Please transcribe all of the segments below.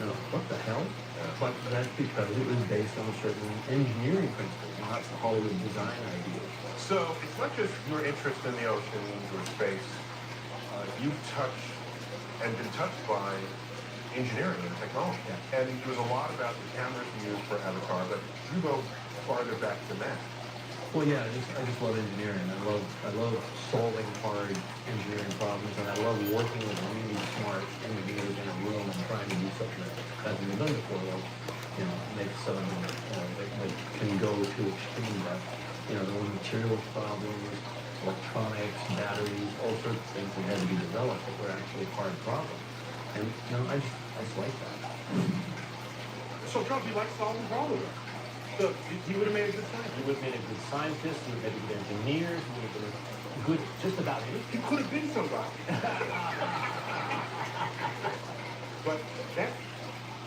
what the hell? But that's because it was based on certain engineering principles, not the Hollywood design ideas. So it's not just your interest in the oceans or space. You've touched and been touched by engineering and technology. Yeah. And there was a lot about the cameras you used for Avatar, but you go farther back than that. Well, yeah, I just love engineering. I love solving hard engineering problems, and I love working with really smart engineers in a room and trying to do something that hasn't been done before. Like, make something that can go to extreme depth. There were materials problems, electronics, batteries, all sorts of things that had to be developed that were actually hard problems. And I just like that. So Trump, you like solving problems. So he would have made a good scientist. He would have made a good scientist, he would have made a good engineer, he would have been a good just about anything. He could have been somebody. But that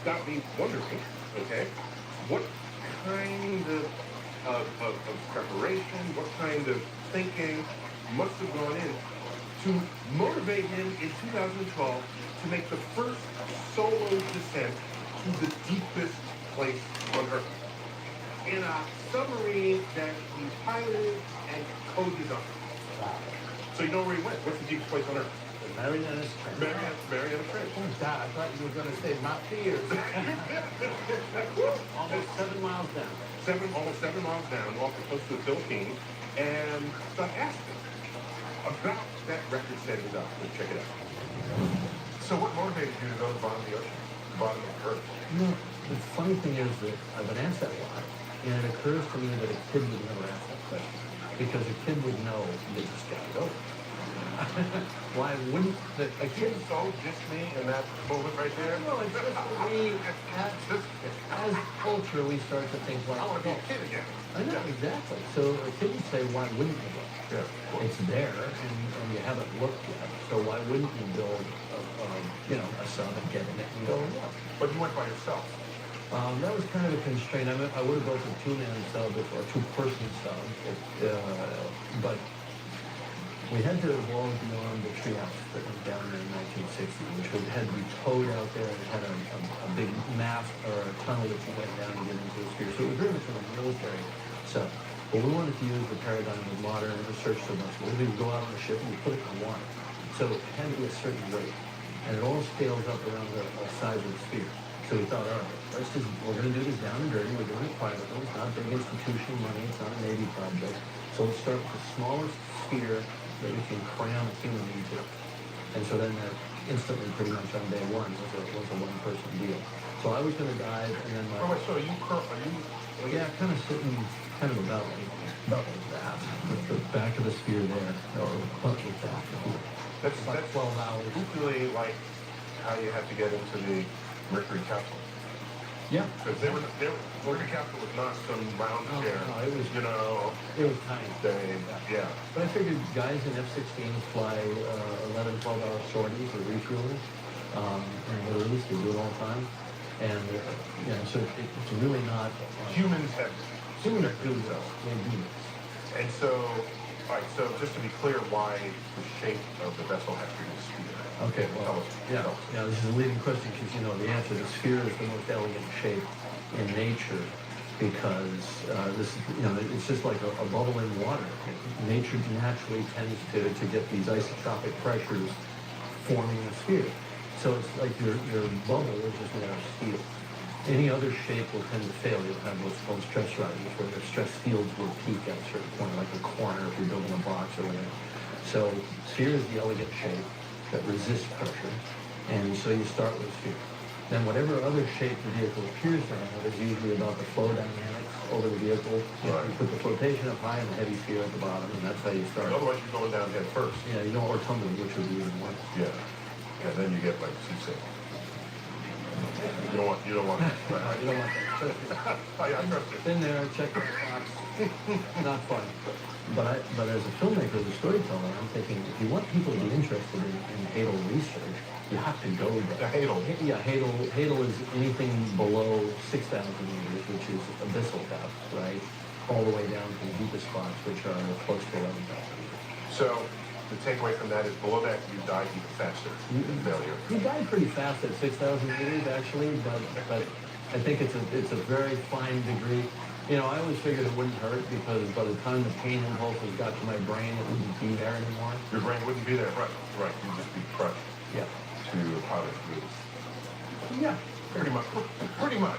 got me wondering, okay, what kind of preparation, what kind of thinking must have gone in to motivate him in 2012 to make the first solo descent to the deepest place on Earth in a submarine that he piloted and co-designed. Wow. So you know where he went? What's the deepest place on Earth? The Marianas Trench. Mariana Trench. Oh, God, I thought you were going to say Mount Piers. Almost 7 miles down. Almost 7 miles down, off the coast of the Philippines, and so I asked him about that record-setting dock. Let's check it out. So what motivated you to go to the bottom of the ocean, the bottom of the Earth? The funny thing is that I've been asked that a lot, and it occurs to me that a kid would never ask that question, because a kid would know they just got to go. Why wouldn't a kid? So just me in that moment right there? No, it's just that as culture, we start to think, well, I want to be a kid again. I know, exactly. So a kid would say, why wouldn't you go? Yeah. It's there, and you haven't looked yet. So why wouldn't you build a sub and get in it and go look? But you went by yourself. That was kind of a constraint. I would have built a two-man sub or a two-person sub, but we had to evolve beyond the treehouse that was down there in 1960, which had to be towed out there and had a big mast or a tunnel that you went down to get into the sphere. So it was very much of a military sub. But we wanted to use the paradigm of modern research submersible. We would go out on a ship and we put it in the water. So it had to be a certain weight. And it all scales up around the size of the sphere. So we thought, all right, we're going to do this down and dirty. We're doing it privately. It's not big institutional money. It's not a Navy project. So let's start with the smallest sphere that we can cram a human into. And so then that instantly, pretty much on day one, was a one-person deal. So I was going to dive, and then So are you? yeah, kind of sitting, kind of about like that, with the back of the sphere there, or with that. That's about 12 hours. Really like how you have to get into the Mercury capsule. Yeah. Because Mercury capsule was not some round chair. No, it was, it was tiny. Yeah. But I figured guys in F-16s fly 11, 12-hour sorties or refueling in the Middle East. They do it all the time. And, so it's really not... Humans have... Humans do this. They do this. And so, all right, so just to be clear, why the shape of the vessel has to be a sphere? Okay, well, this is a leading question because, the answer, the sphere is the most elegant shape in nature because it's just like a bubble in water. Nature naturally tends to get these isotropic pressures forming a sphere. So it's like your bubble is just made out of steel. Any other shape will tend to fail. You'll have what's called stress rises, where the stress fields will peak at a certain point, like a corner if you're building a box or whatever. So sphere is the elegant shape that resists pressure, and so you start with sphere. Then whatever other shape the vehicle appears to have is usually about the flow dynamics over the vehicle. Right. You put the flotation up high and the heavy sphere at the bottom, and that's how you start. Otherwise, you're going down head first. Yeah, or tumbling, which would be even worse. Yeah. And then you get like seasick. You don't want you don't want that. I trust you. Been there, check the box. Not fun. But as a filmmaker, as a storyteller, I'm thinking if you want people to be interested in hadal research, you have to go there. The hadal. Yeah, hadal is anything below 6,000 meters, which is abyssal depth, right? All the way down to the deepest spots, which are close to 11,000 meters. So the takeaway from that is below that, you die even faster in failure. You died pretty fast at 6,000 meters, actually, but I think it's a very fine degree. You know, I always figured it wouldn't hurt because by the time the pain impulses got to my brain, it wouldn't be there anymore. Your brain wouldn't be there, right? You'd just be crushed Yeah. to a powder glue. Yeah. Pretty much. Yeah.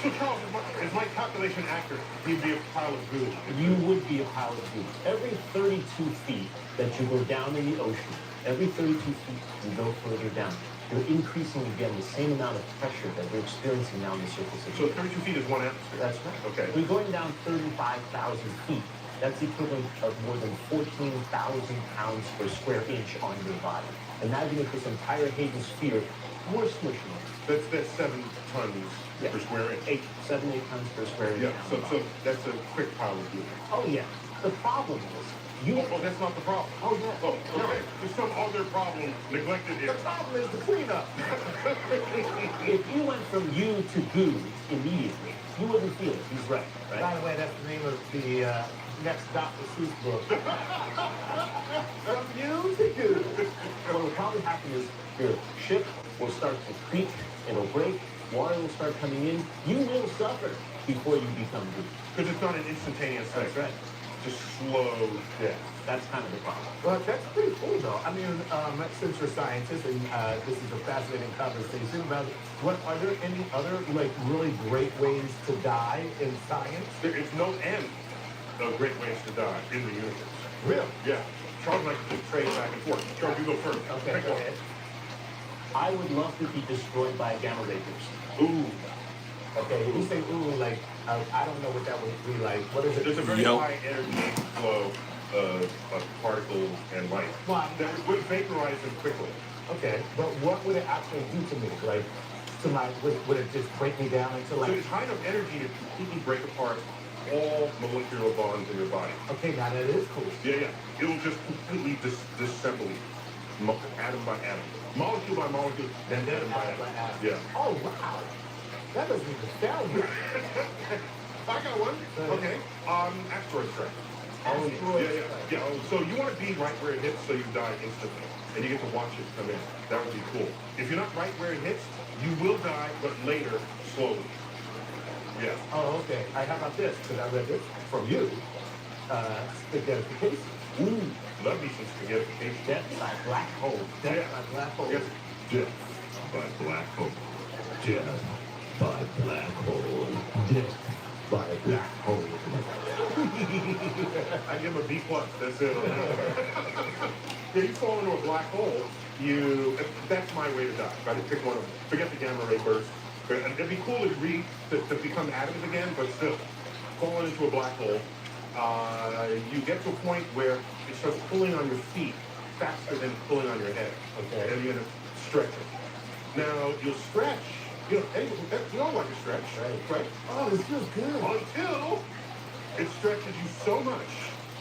So Charles, is my calculation accurate? You'd be a pile of goo. You would be a pile of goo. Every 32 feet that you go down in the ocean, every 32 feet you go further down, you're increasing again the same amount of pressure that we're experiencing now on the surface of the So 32 feet is 1 atmosphere. That's right. Okay. We're going down 35,000 feet. That's equivalent of more than 14,000 pounds per square inch on your body. Imagine if this entire Hayden sphere were smushing. That's 7 tons per square inch. 7, 8 tons per square inch. Yeah, so that's a quick pile of glue. Oh yeah. The problem is, Oh, that's not the problem. Oh yeah. Oh, okay. There's some other problem neglected here. The problem is the cleanup. If you went from you to goo immediately, you wouldn't feel it. He's right. By the way, that's the name of the next Dr. Seuss book. From you to goo. What will probably happen is your ship will start to creak, it'll break, water will start coming in. You will suffer before you become goo. Because it's not an instantaneous thing. That's right. Just slow death. That's kind of the problem. Well, that's pretty cool, though. I mean, since you're a scientist, and this is a fascinating conversation about are there any other, like, really great ways to die in science? There is no end of great ways to die in the universe. Really? Yeah. Charles and I can just trade back and forth. Charles, you go first. Okay, Pick go one. ahead. I would love to be destroyed by a gamma ray burst. Ooh. Okay, when you say ooh, like, I don't know what that would be like. What is it? There's a very high energy flow of particles and light Well, that would vaporize them quickly. okay, but what would it actually do to me? Like, to my, would it just break me down into, So like, it's high enough energy to completely break apart all molecular bonds in your body. okay, now that is cool. Yeah. It'll just completely disassemble you, atom by atom, molecule by molecule, then atom by atom. Yeah. Oh, wow. That doesn't even sound good. I got one. Okay. Asteroid strike. Asteroid Yeah. So you want to be right where it hits so you die instantly. And you get to watch it come in. That would be cool. If you're not right where it hits, you will die, but later, slowly. Yeah. Oh, okay. How about this? Because I read this from you. Spaghettification. Ooh. Love me some spaghetti. Death by black hole. Death by black hole. Yes. Death by black hole. Death by black hole. Death by black hole. I give him a B+. That's it. Yeah, you fall into a black hole. That's my way to die. If I had to pick one of them. Forget the gamma ray burst. It'd be cool to become atoms again, but still, falling into a black hole, you get to a point where it starts pulling on your feet faster than pulling on your head. Okay. And you're gonna stretch it. Now you'll stretch. You know what you stretch, right? Oh, this feels good. Until it stretches you so much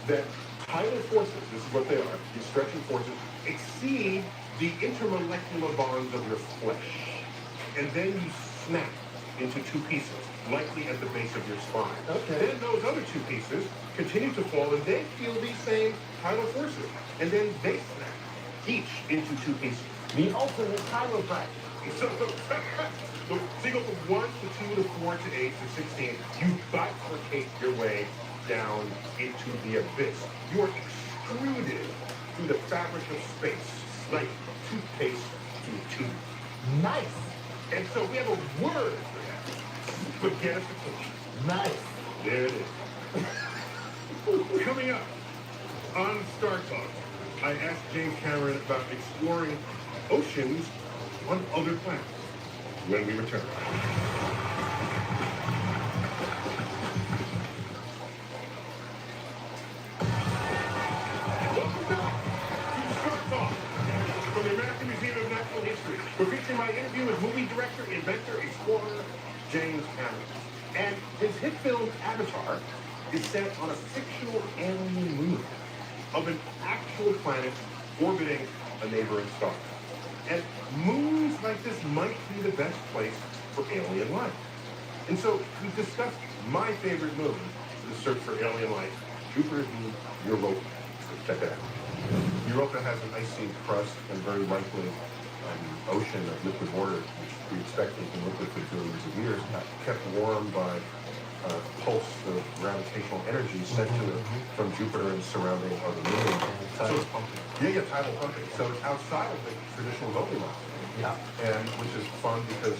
that tidal forces, this is what they are, these stretching forces, exceed the intermolecular bonds of your flesh. And then you snap into 2 pieces, likely at the base of your spine. Okay. Then those other 2 pieces continue to fall, and they feel these same tidal forces. And then they snap, each into 2 pieces. The ultimate chiropractor. So you go from 1 to 2 to 4 to 8 to 16. You bifurcate your way down into the abyss. You are extruded through the fabric of space, like toothpaste through a tube. Nice. And so we have a word for that. Spaghettification. Nice. There it is. Coming up on Star Talk, I asked James Cameron about exploring oceans on other planets. When we return. Welcome back to Star Talk from the American Museum of Natural History. We're featuring my interview with movie director, inventor, explorer, James Cameron. And his hit film, Avatar, is set on a fictional alien moon of an actual planet orbiting a neighboring star. And moons like this might be the best place for alien life. And so we discussed my favorite moon in the search for alien life Jupiter being Europa. Check it out. Europa has an icy crust and very likely ocean of liquid water, which we expect has been liquid for billions of years, kept warm by pulse of gravitational energy sent to it from Jupiter and surrounding other moons. Tidal pumping. Yeah, tidal pumping. So it's outside of the traditional Goldilocks. Yeah. And which is fun because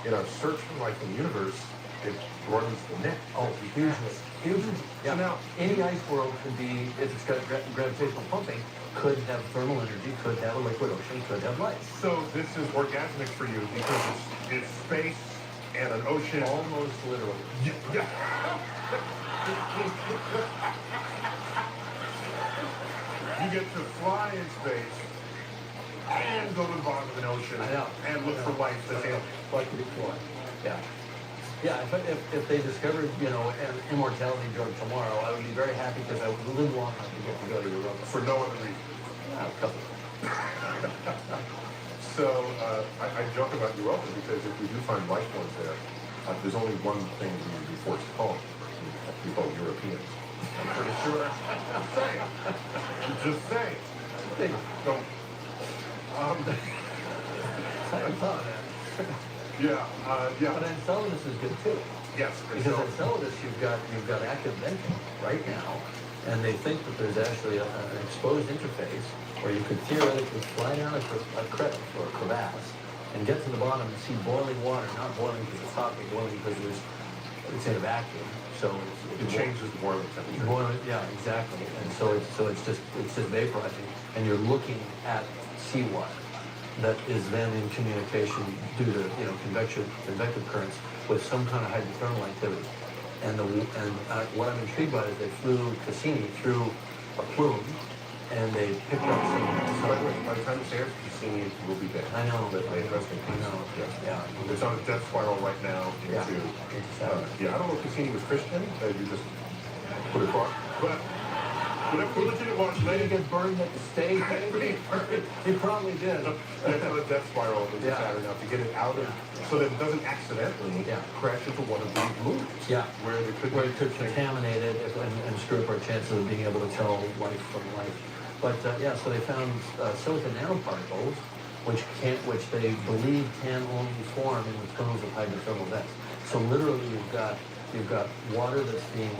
in our search for life in the universe, it broadens the net. Oh, hugely. Hugely. So Yeah. now, Any ice world could be, if it's got gravitational pumping, could have thermal energy, could have a liquid ocean, could have life. so this is orgasmic for you because it's space and an ocean. Almost literally. Yeah. You get to fly in space and go to the bottom of an ocean I know. and look for life that's alien. Like to be flying. Yeah. Yeah, if they discovered, an immortality drug tomorrow, I would be very happy because I would live long enough to get to go to Europa. For no other reason. Yeah, a couple. So I joke about Europa because if we do find life forms there, there's only one thing we would be forced to call them. We call Europeans. I'm pretty sure. Just saying. Just saying. Don't. I hadn't thought of that. Yeah. Yeah. But Enceladus is good too. Yes. And Because so, Enceladus, you've got active venting right now, and they think that there's actually an exposed interface where you could theoretically fly down a crevice or a crevasse and get to the bottom and see boiling water, not boiling because it's hot, but boiling because it's in a vacuum. So it changes the boiling temperature. boiling, yeah, exactly. And so it's just vaporizing, and you're looking at seawater that is then in communication due to convective currents with some kind of hydrothermal activity. And what I'm intrigued by is they flew Cassini through a plume, and they picked up some. By the way, by the time this airs, Cassini will be dead. I know. But they rest in I peace. know. Yes. Yeah. It's on a death spiral right now Yeah. into. Into Yeah, I don't know if Cassini was Christian. You just put it across. But whatever religion it was, Did they he get burned at the stake? He probably did. That's on a death spiral into Yeah. Saturn now to get it out of, so that it doesn't accidentally Yeah. crash into one of these moons. Yeah. Where it could Where it could contaminate it and screw up our chances of being able to tell life from life. But so they found silicon nanoparticles, which they believe can only form in the tunnels of hydrothermal vents. So literally, you've got water that's being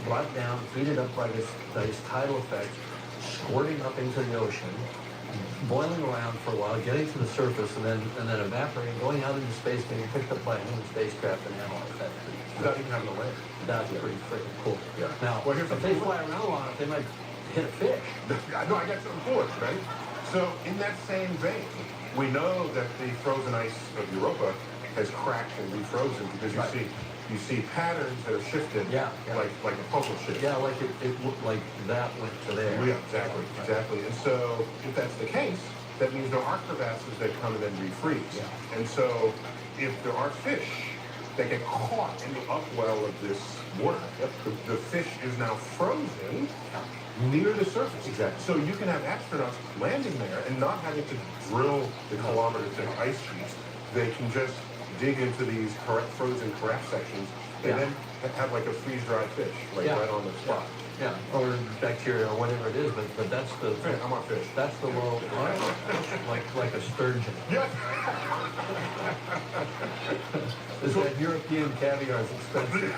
brought down, heated up by this tidal effect, squirting up into the ocean, boiling around for a while, getting to the surface, and then evaporating, going out into space, being picked up by a human spacecraft and analyzed. That's without even having to land. that's pretty freaking cool. Yeah. Now, Well, here's if the they thing. fly around a lot, they might hit a fish. I know, I got something for it, right? So in that same vein, we know that the frozen ice of Europa has cracked and refrozen because you see patterns that have shifted, Yeah. like a puzzle shift. Yeah, like it looked like that went to there. Yeah, exactly. And so if that's the case, that means there are crevasses that come and then refreeze. Yeah. And so if there are fish that get caught in the upwell of this water, the fish is now frozen near the surface. Exactly. So you can have astronauts landing there and not having to drill the kilometers in ice sheets. They can just dig into these frozen craft sections and Yeah. then have like a freeze-dried fish, right on the spot. Yeah, or bacteria or whatever it is, but that's the Hey, I'm on fish. that's the low like a sturgeon. Yes. Is that European caviar is expensive.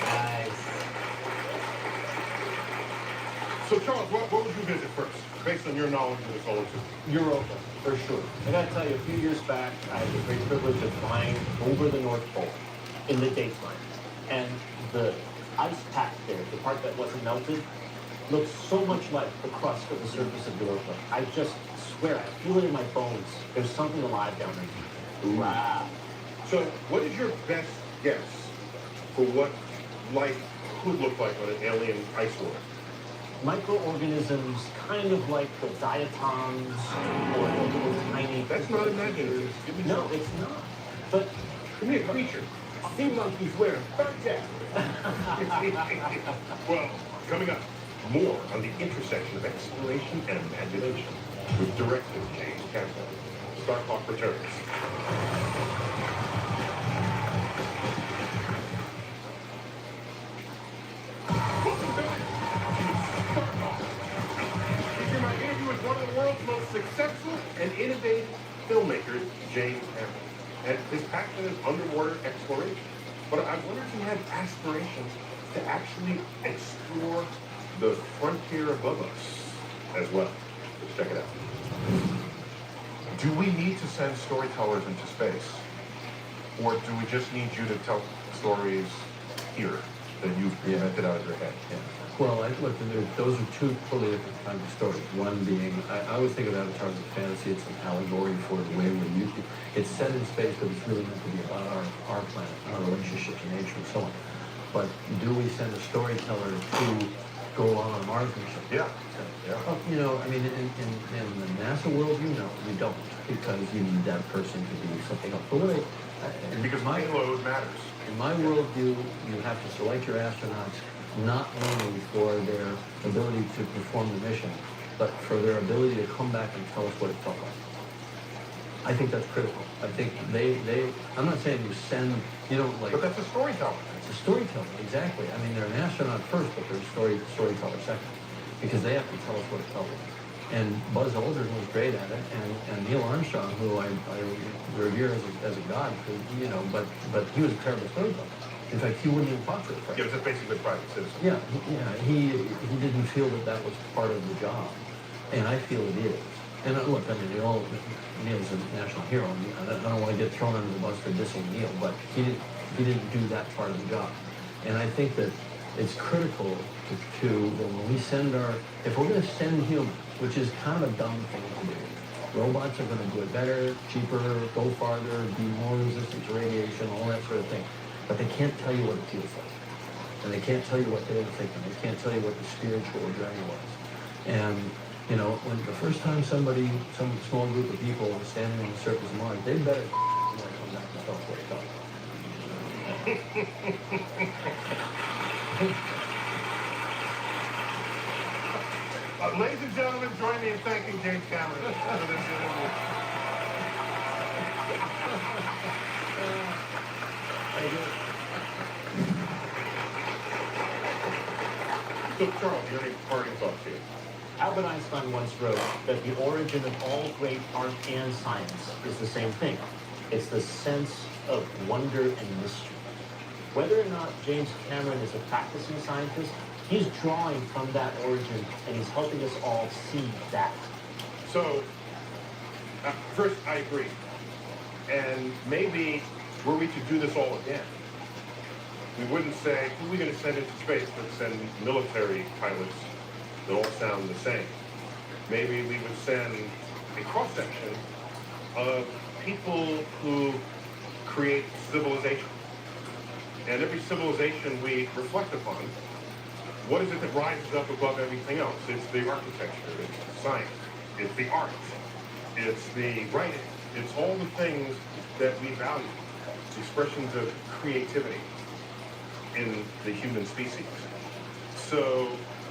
Nice. So Charles, what would you visit first, based on your knowledge of the solar system? Europa, for sure. I gotta tell you, a few years back, I had the great privilege of flying over the North Pole in the daytime. And the ice pack there, the part that wasn't melted, looks so much like the crust of the surface of Europa. I just swear, I feel it in my bones. There's something alive down there. Wow. So what is your best guess for what life could look like on an alien ice world? Microorganisms kind of like the diatoms or the little tiny... That's not imaginative. Give me No, something. it's not. But Give me a creature. sea monkeys wearing fur jackets. Well, coming up, more on the intersection of exploration and imagination with director James Campbell. Star Talk returns. one of the world's most successful and innovative filmmakers, James Cameron, and his passion is underwater exploration. But I wonder if he had aspirations to actually explore the frontier above us as well. Let's check it out. Do we need to send storytellers into space? Or do we just need you to tell stories here that you've invented out of your head? Yeah. Well, look, those are two totally different kinds of stories. One being, I always think of Avatar as a fantasy. It's an allegory for the way we're used to. It's set in space, but it's really meant to be about our planet, our relationships in nature, and so on. But do we send a storyteller to go on a Mars mission? Yeah. Yeah. Well, I mean, in the NASA world, you don't, because you need that person to do something else. But Because my payload matters. in my worldview, you have to select your astronauts not only for their ability to perform the mission, but for their ability to come back and tell us what it felt like. I think that's critical. I think I'm not saying you send, But that's a storyteller. it's a storyteller, exactly. I mean, they're an astronaut first, but they're a storyteller second, because they have to tell us what it felt like. And Buzz Aldrin was great at it, and Neil Armstrong, who I revere as a god, but he was a terrible storyteller. In fact, he wouldn't even talk to the press. Yeah, it's basically a private citizen. Yeah, he didn't feel that was part of the job, and I feel it is. And look, I mean, Neil's a national hero, and I don't want to get thrown under the bus for dissing Neil, but he didn't do that part of the job. And I think that it's critical to when we if we're going to send humans, which is kind of a dumb thing to do. Robots are going to do it better, cheaper, go farther, be more resistant to radiation, all that sort of thing. But they can't tell you what it feels like. And they can't tell you what they were thinking. They can't tell you what the spiritual journey was. And, when the first time some small group of people was standing on the surface of Mars, they better come back and tell us what it felt like. Ladies and gentlemen, join me in thanking James Cameron for this interview. So, Charles, you have any parting thoughts here? Albert Einstein once wrote that the origin of all great art and science is the same thing. It's the sense of wonder and mystery. Whether or not James Cameron is a practicing scientist, he's drawing from that origin, and he's helping us all see that. So, first, I agree. And maybe were we to do this all again, we wouldn't say, who are we going to send into space? Let's send military pilots that all sound the same. Maybe we would send a cross-section of people who create civilization. And every civilization we reflect upon, what is it that rises up above everything else? It's the architecture, it's the science, it's the art, it's the writing, it's all the things that we value, expressions of creativity in the human species. So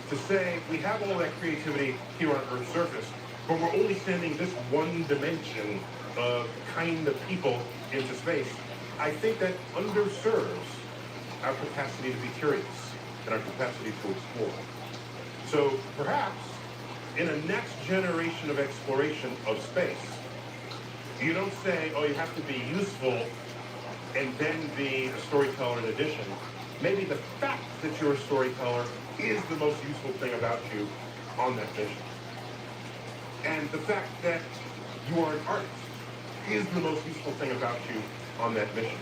to say we have all that creativity here on Earth's surface, but we're only sending this one dimension of kind of people into space, I think that underserves our capacity to be curious and our capacity to explore. So perhaps in a next generation of exploration of space, you don't say, oh, you have to be useful and then be a storyteller in addition. Maybe the fact that you're a storyteller is the most useful thing about you on that mission. And the fact that you are an artist is the most useful thing about you on that mission.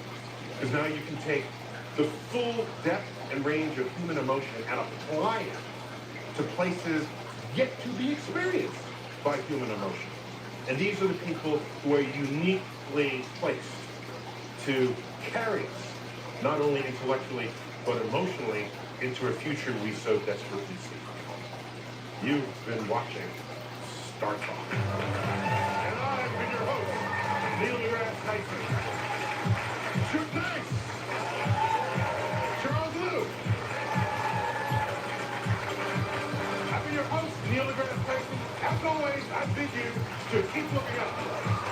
Because now you can take the full depth and range of human emotion and apply it to places yet to be experienced by human emotion. And these are the people who are uniquely placed to carry us, not only intellectually, but emotionally, into a future we so desperately seek. You've been watching Star Talk. And I've been your host, Neil deGrasse Tyson. Shoot nice! Charles Liu. I've been your host, Neil deGrasse Tyson. As always, I bid you to keep looking up.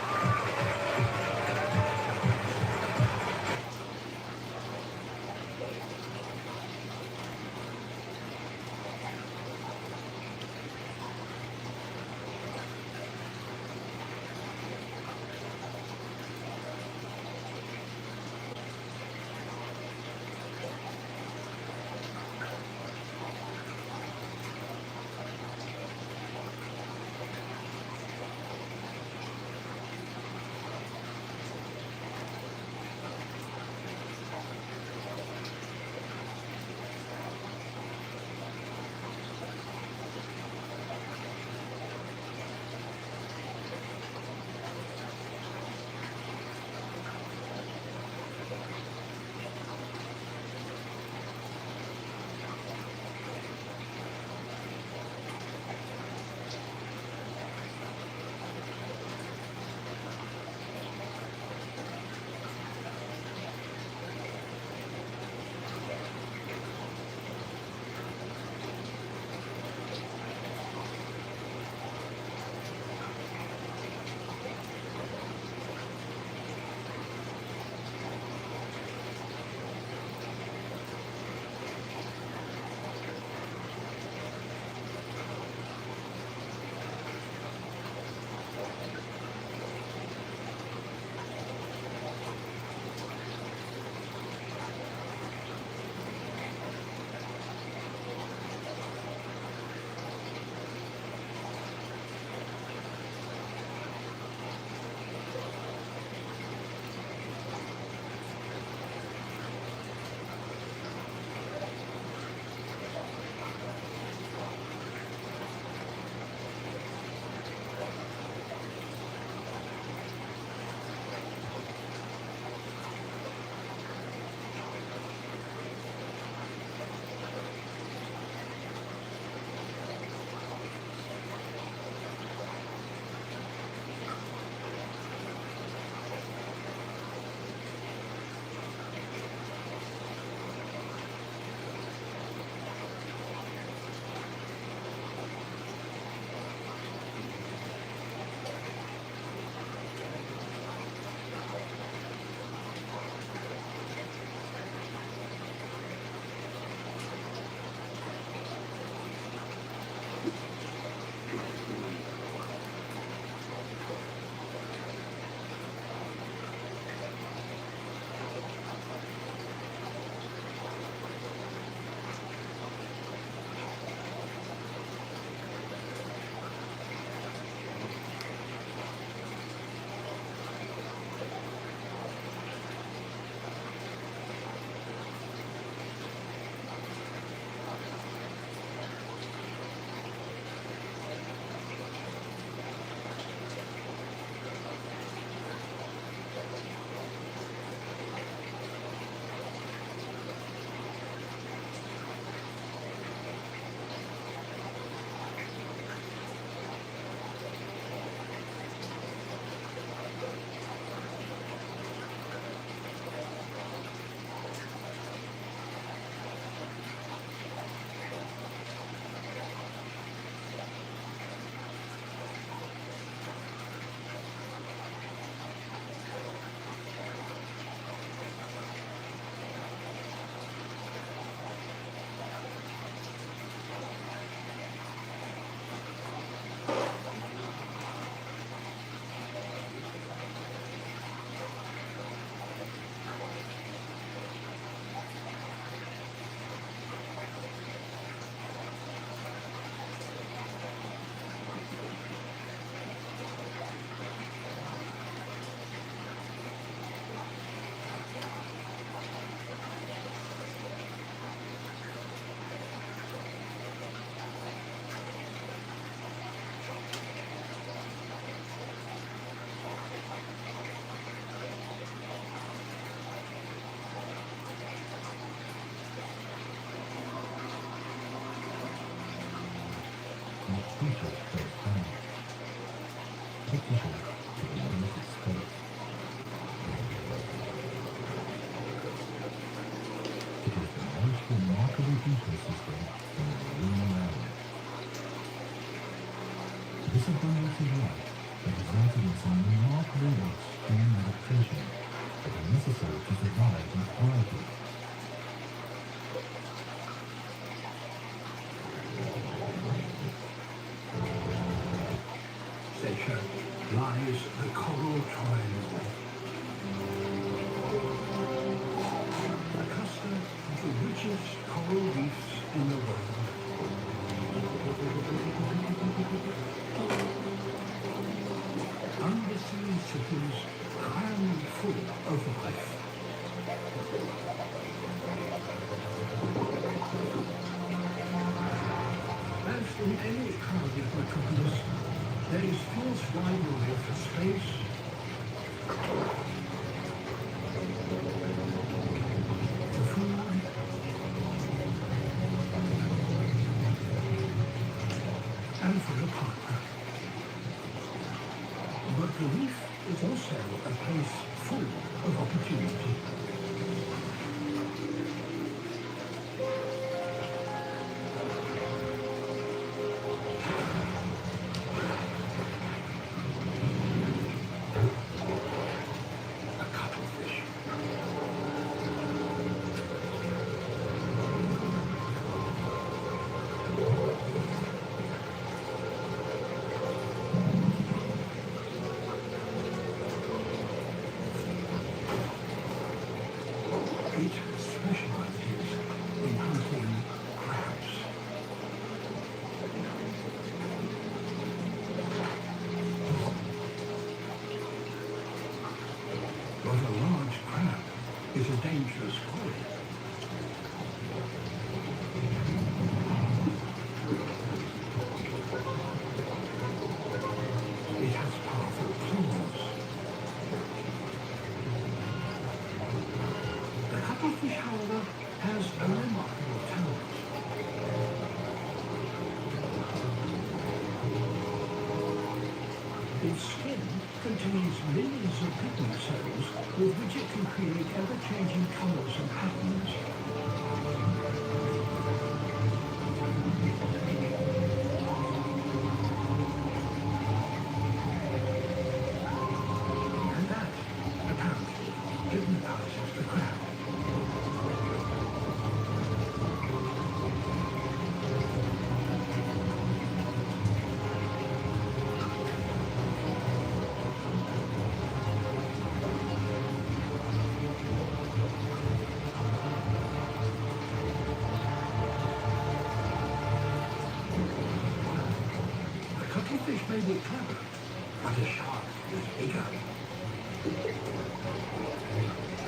petition to the United States. It is the most remarkable ecosystem in the marine realm. This abundance of life has resulted in some remarkable and extreme adaptations that are necessary to survive and thrive here. Section lies the Coral Triangle. A cluster of the richest coral reefs in the world. Undersea cities crammed full of life. As in any crowded metropolis, there is fierce rivalry for space, for food, and for a partner. But the reef is also a place full of opportunity. A cuttlefish. It specializes in hunting crabs. But a large crab is a dangerous quarry. It has powerful claws. The cuttlefish, however, has a remarkable talent. Its skin contains millions of pigment cells with which it can create ever-changing colors and patterns. And that, apparently, hypnotizes the crab. The cuttlefish may be clever, but a shark is bigger.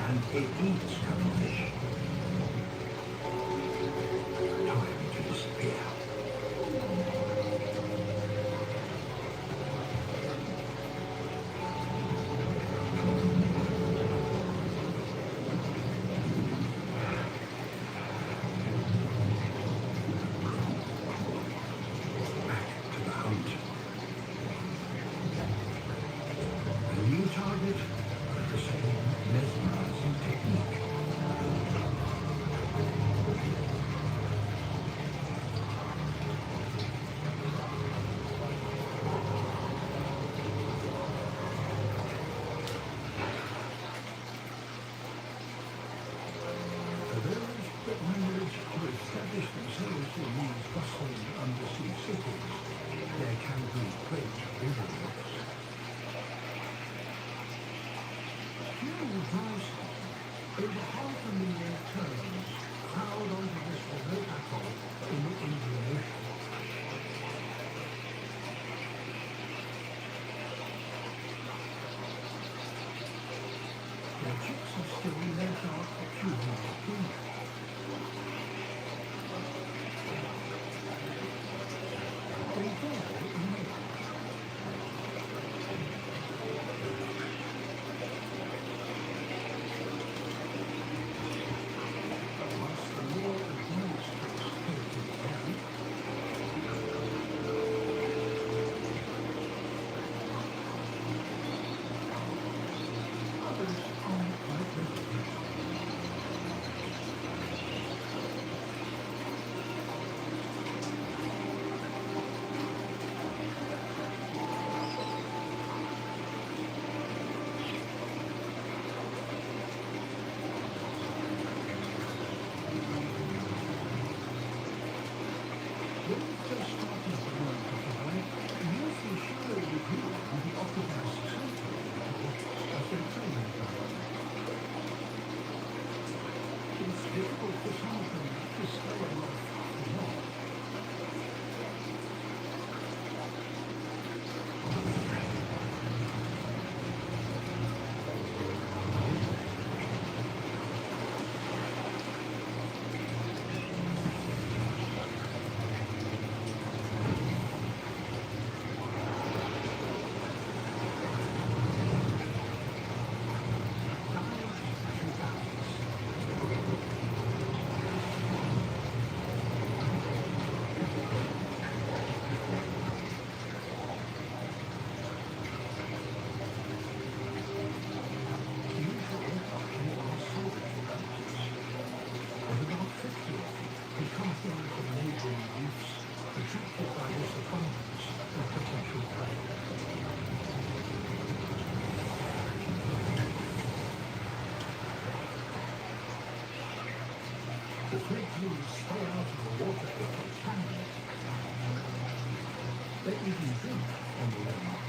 And it eats cuttlefish. Time to disappear. Back to the hunt. A new target, but the same mesmerizing technique. For those that manage to establish themselves in these bustling undersea cities, there can be great rewards. Here the dry spot, over 500,000 terns crowd onto this remote atoll in the Indian Ocean. Their chicks are still in their dark juvenile plumage. They die in May. Once the more advanced skeleton down, fledglings stay out of the water if they can. They even drink on the land.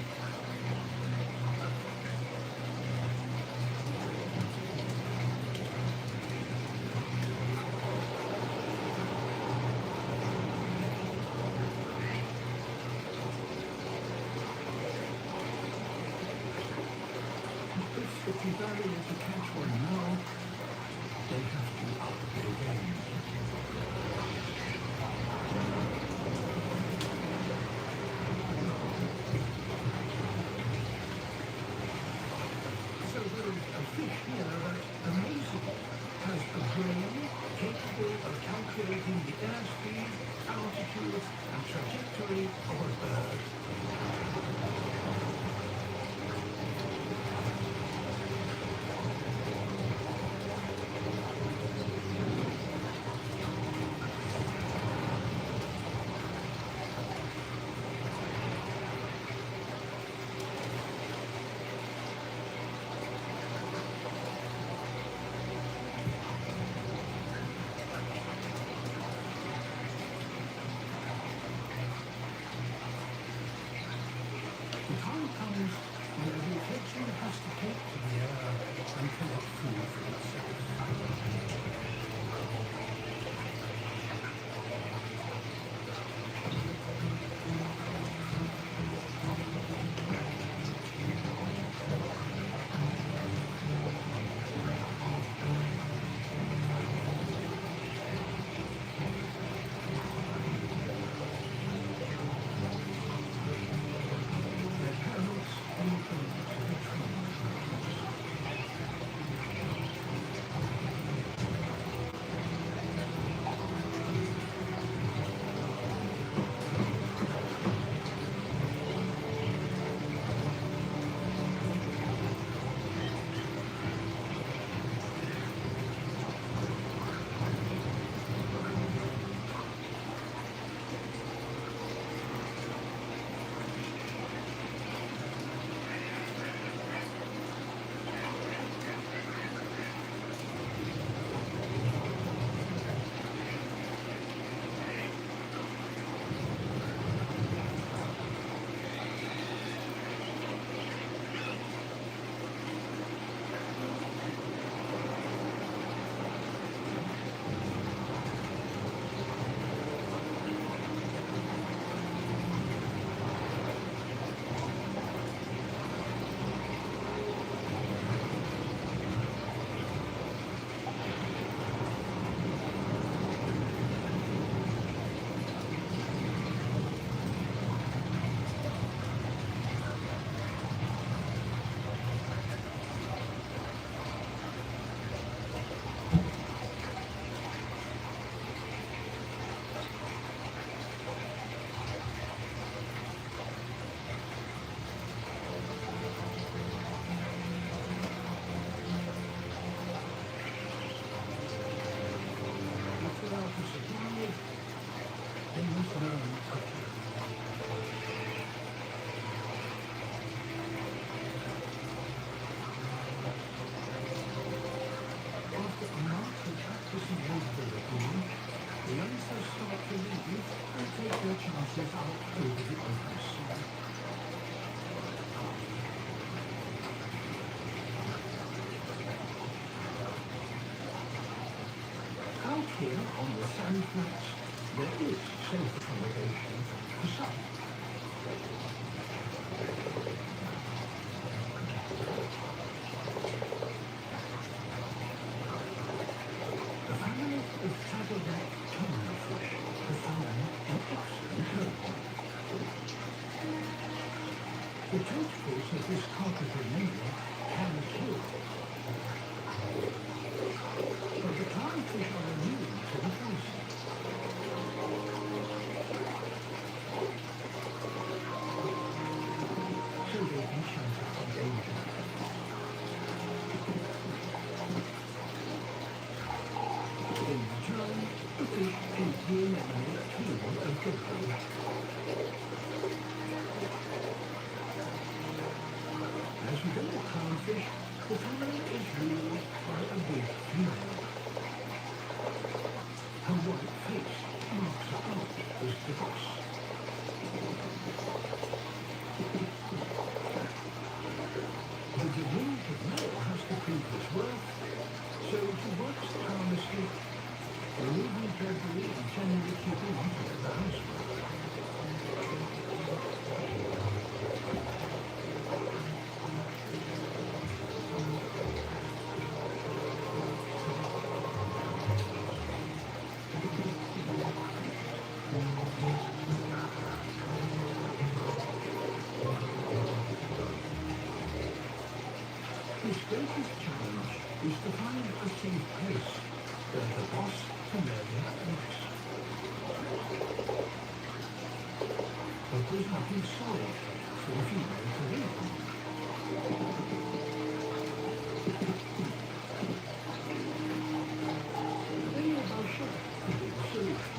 If you don't to catch one now, they have to up their game. So there is a fish here that's amazing. Has a brain capable of calculating the airspeed, altitude, and trajectory of a bird. The time comes when the attention has to take to the air and collect food for itself. Their parents open to the trees. chances out over the open sea. Out here on the sand flats, there is safe accommodation for some. The family of saddleback clownfish have found an excellent home. The tentacles of this carpenter member can kill. But the clownfish are immune to the poison. So they can shelter from danger. In return, the fish empty and make a kill of the prey. As with all clownfish, the family is ruled by a big female. face marks it out as the boss. The debris of metal has to prove its worth, so he works tirelessly, removing debris and generally keeping up with the housework. His greatest challenge is to find a safe place where the boss can learn next. But there's nothing solid for the female to live on. They are both sure to be the solution.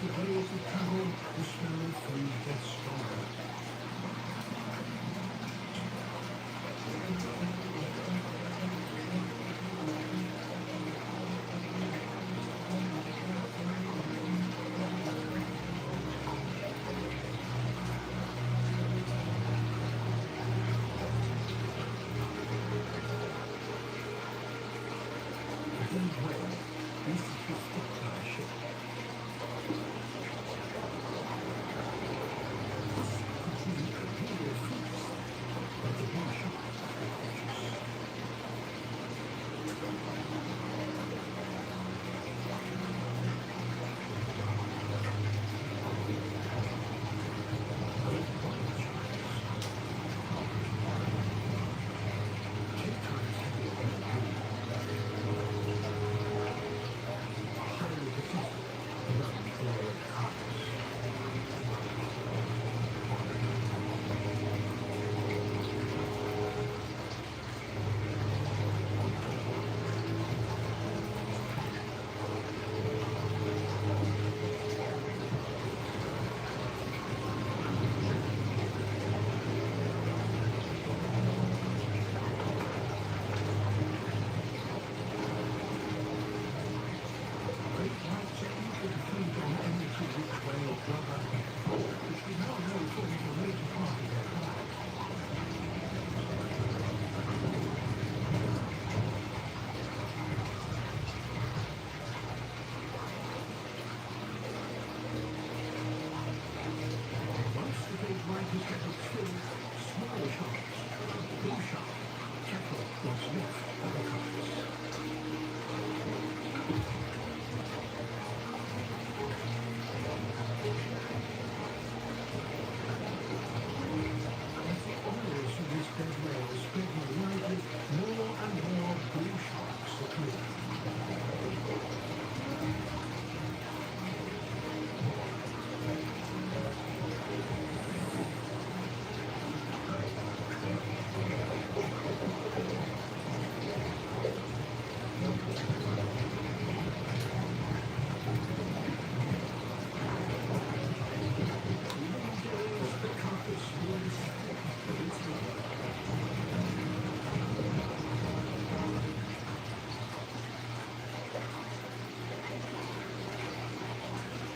the days of travel, the smell of food gets stronger. These whales used to keep stick to our ship.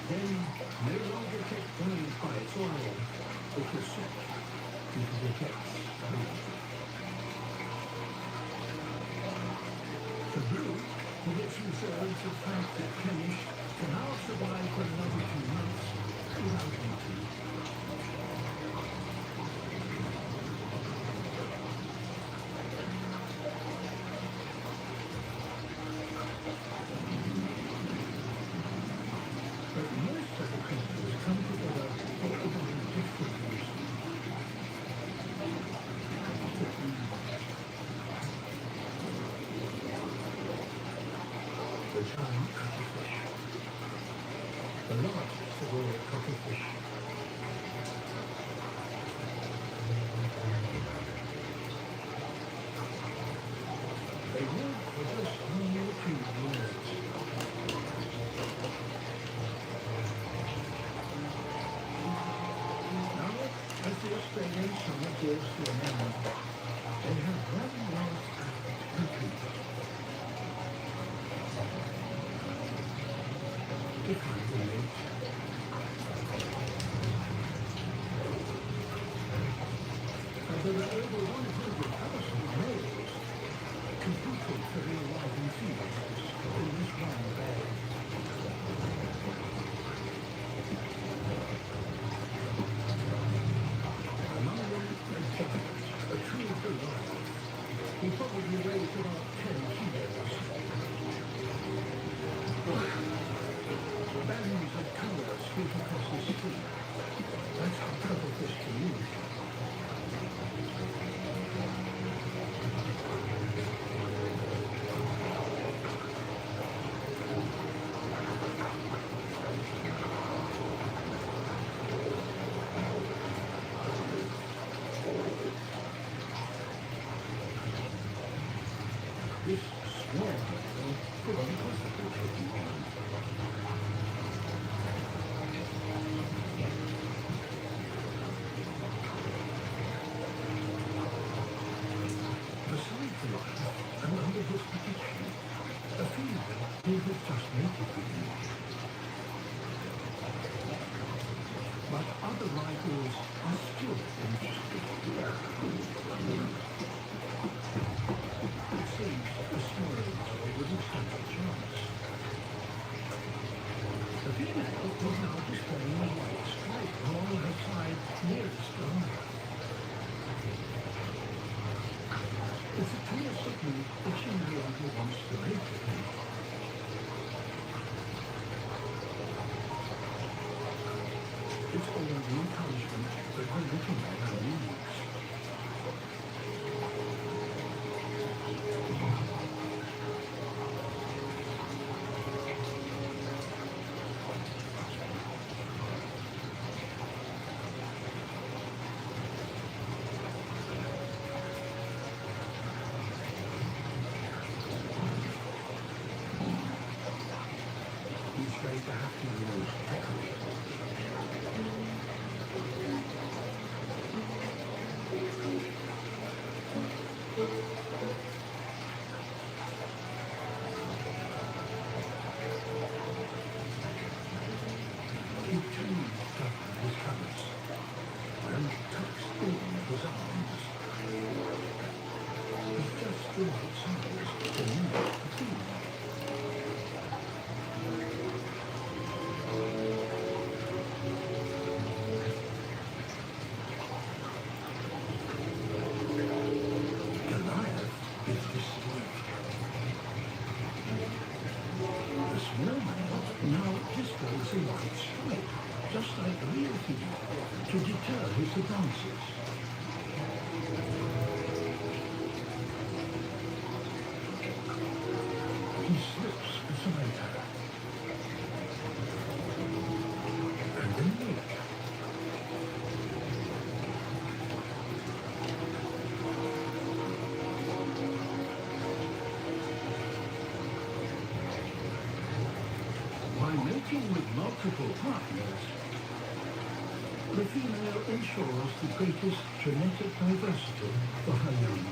Then, no longer kept burned by its oil, it was sucked into the depths below. The blue, with its reserves of fat replenished, can now survive for another 2 months without eating. But most of the creatures come together for a very different reason. The giant cuttlefish, the largest of all cuttlefish. They live for just 1 or 2 years. Now, as the Australian summer draws to an end, they have one last act to complete. To find a mate. And there are over 100,000 males competing for the arriving females in this one bay. Among them, a true Goliath. He probably weighs about 10 kilos. Bands of colour sweep across the street. That's how cuttlefish communicate. This swarm could possibly take you on. other rivals are still interested. It seems the smaller rival wouldn't stand a chance. The female was now displaying a white stripe along her side nearest the eye. It's a clear signal that she no longer wants to mate with him. It's all the encouragement that her little mother needs. He's very happy with those peckers. He too covered his covers and tucks in his arms. He's just the right size to meet the female. Goliath is deceived. The small male now displays a white stripe, just like the real female, to deter his advances. He slips beside her. And they meet. By mating with multiple partners, the female ensures the greatest genetic diversity for her young.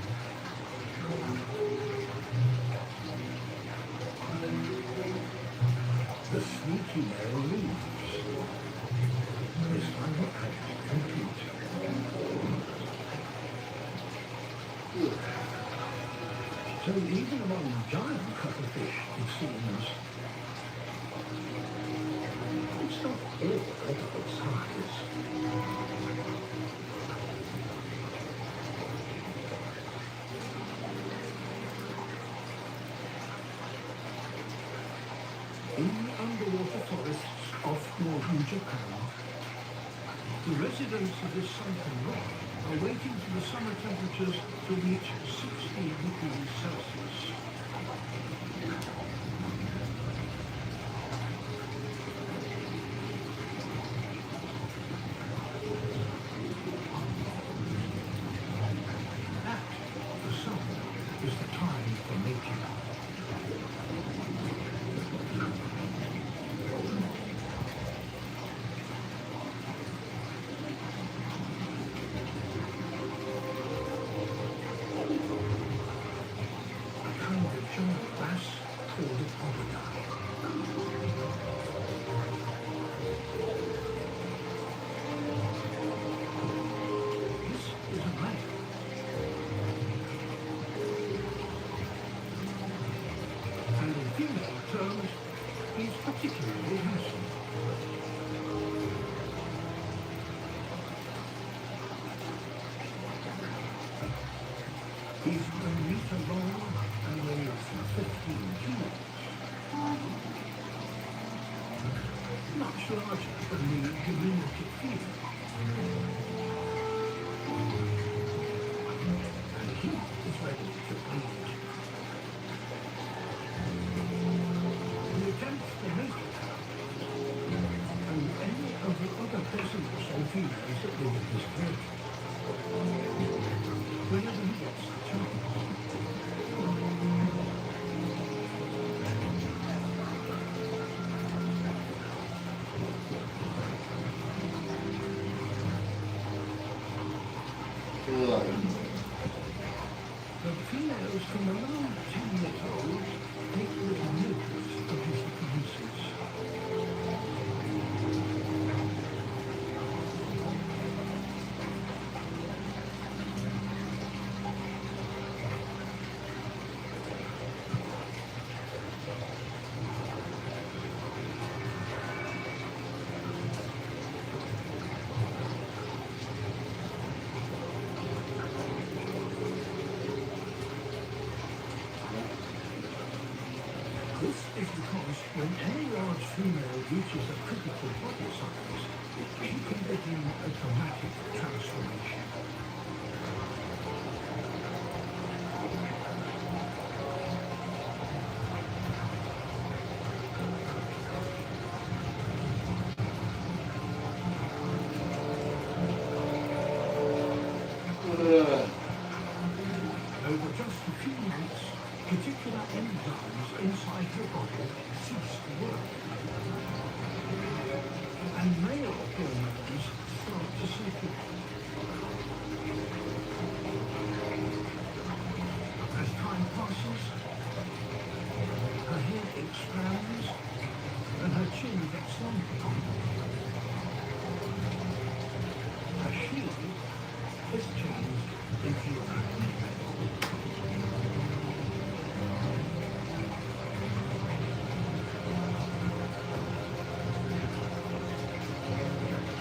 The sneaky male leaves. His final act complete. So even among giant cuttlefish, it seems, it's not all about size. In the underwater forests off northern Japan, the residents of this sunken rock are waiting for the summer temperatures to reach 60 degrees Celsius. That, for some, is the time for mating. A kind of giant bass called a crocodile. This is a male. And in female terms, he's particularly handsome. He's 1 meter long and weighs 15 kilos. Much larger than the diminutive female. And he is ready to breed. The attempts to mate with her and any of the other peasants and females that live in his territory. Whenever he gets the chance. But females from around 10 years old take little notice of his advances. a dramatic transformation. Over just a few months, particular enzymes inside your body cease to work. And male hormones start to circulate. As time passes, her head expands and her chin gets longer. Her shield is changed into a female.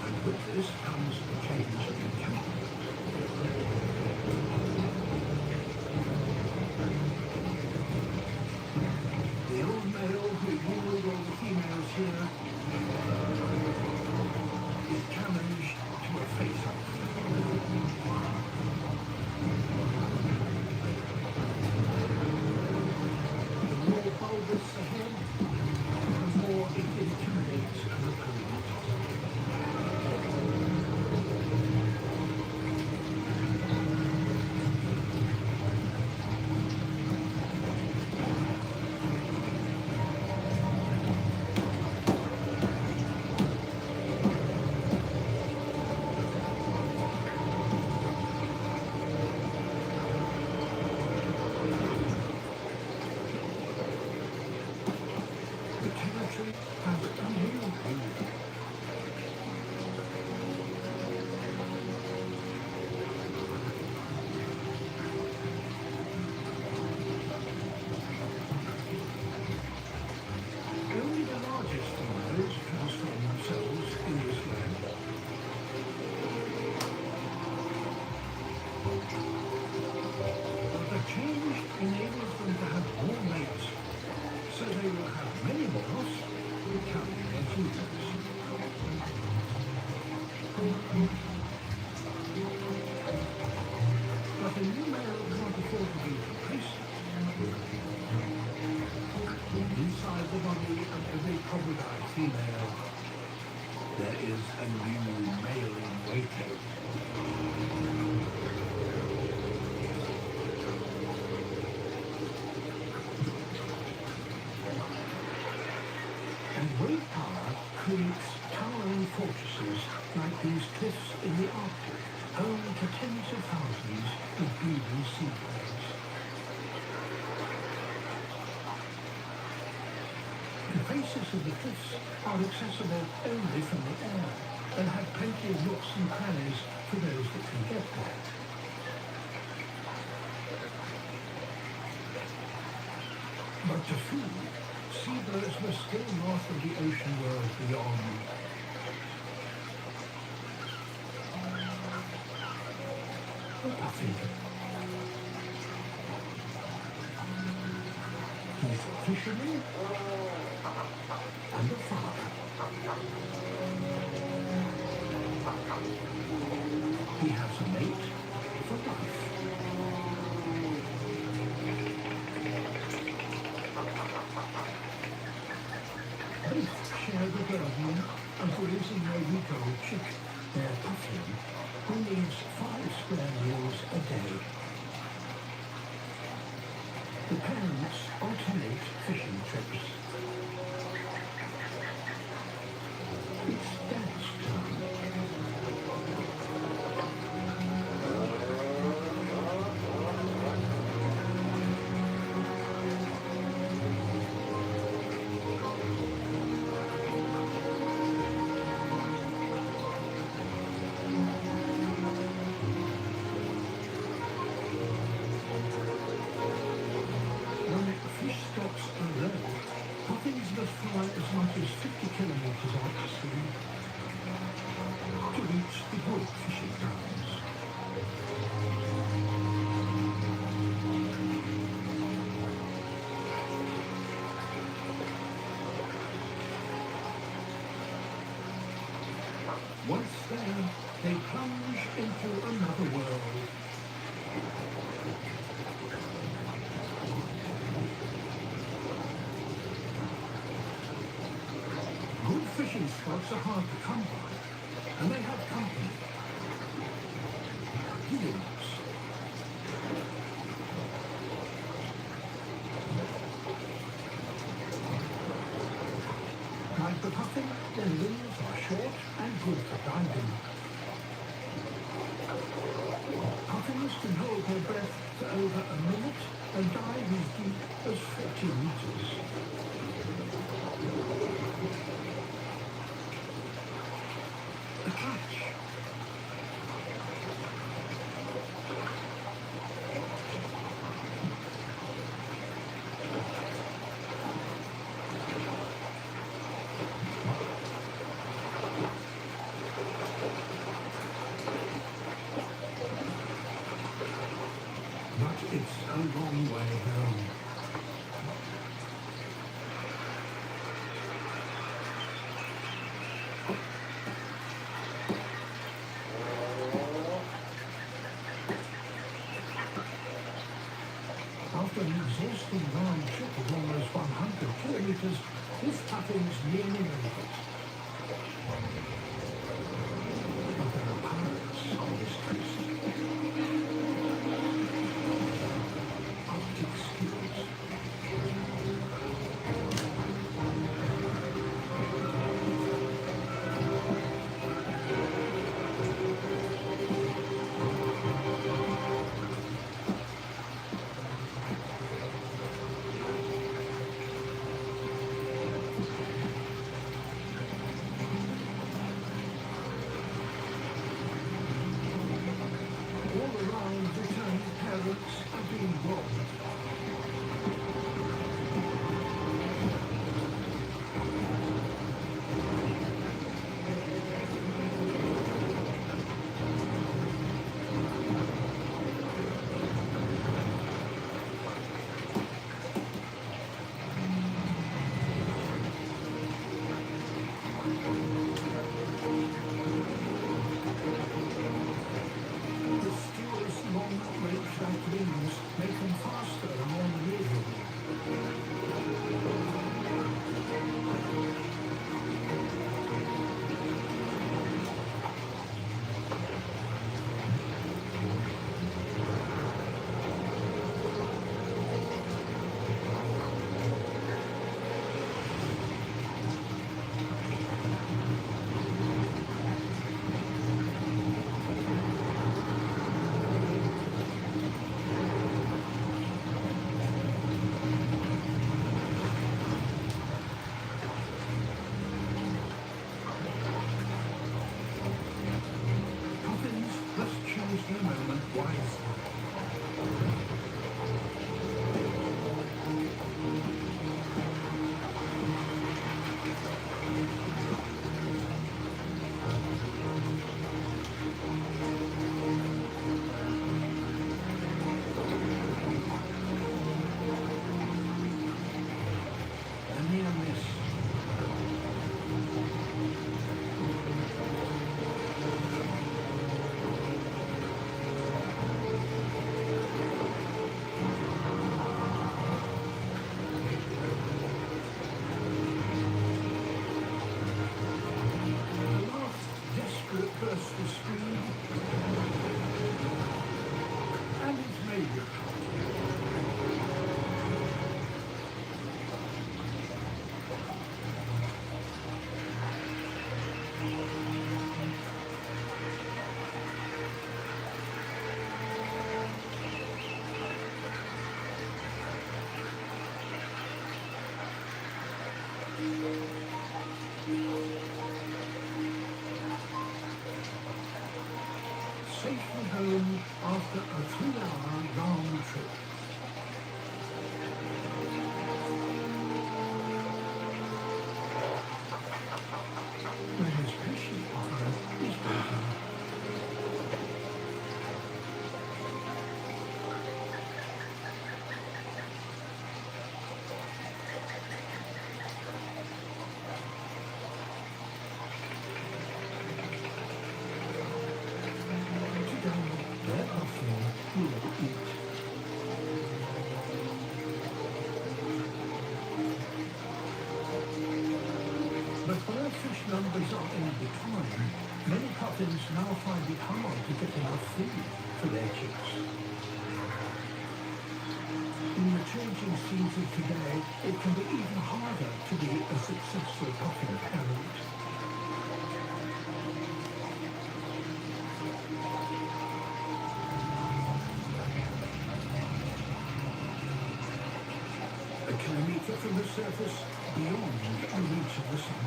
And with this comes a change in temperament. The old male who ruled all the females here is challenged to a face-off. The more bulbous the head, the more it intimidates an opponent. The territory has unreal beauty. Only the largest females transform themselves in this way. But the change enables them to have more mates, so they will have many males counting their females. But a new male can't afford to be complacent. Inside the body of every crocodile female, there is a new male in waiting. And wave power creates towering fortresses like these cliffs in the Arctic, home to tens of thousands of breeding seabirds. The faces of the cliffs are accessible only from the air and have plenty of nooks and crannies for those that can get there. But to food, seabirds were still north of the ocean world beyond. A puffin. He's a fisherman and a farmer. He has a mate for life. Both share the burden of raising a Rico chick, their puffin, who needs 5 square meals a day. The parents alternate fishing trips. It's Dad's turn. When fish stocks are low, puffins must fly as much as 50 kilometers out to sea to reach the good fishing grounds. Once there, they plunge into another world. Good fishing spots are hard to come by, and they have company. Humans. Like the puffin, their limbs are short and good for diving. Puffins can hold their breath for over a minute and dive as deep as 40 meters. The catch. But it's a long way home. After an exhausting round trip of almost 100 kilometers, this puffin's nearly made it. But there are pirates on this coast. Arctic skills. All around, returned parents are being robbed. The steel's long rake-like wings make them faster and more maneuverable. Puffins must choose their moment wisely. A near miss. The last desperate burst of speed, and it's made it. Safely home after a 3-hour round trip. Where his patient partner is waiting. puffins now find it hard to get enough food for their chicks. In the changing seas of today, it can be even harder to be a successful puffin parent. A kilometre from the surface, beyond the reach of the sun.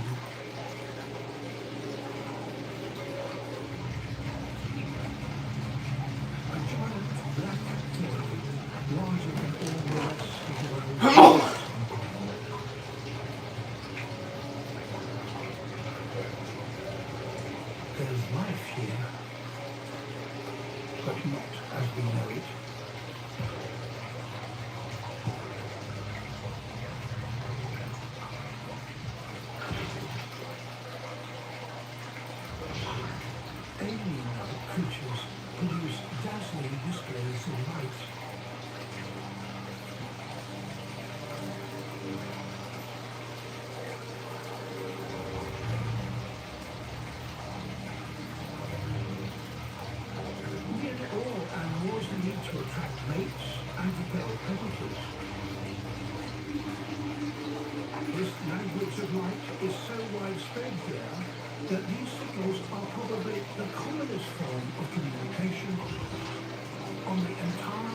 A giant black turtle, larger than all the rest of the world. There's life here, but not as we know it. Alien-like creatures produce dazzling displays of light. Nearly all animals need to attract mates and repel predators. This language of light is so widespread here that these signals are probably the commonest form of communication on the entire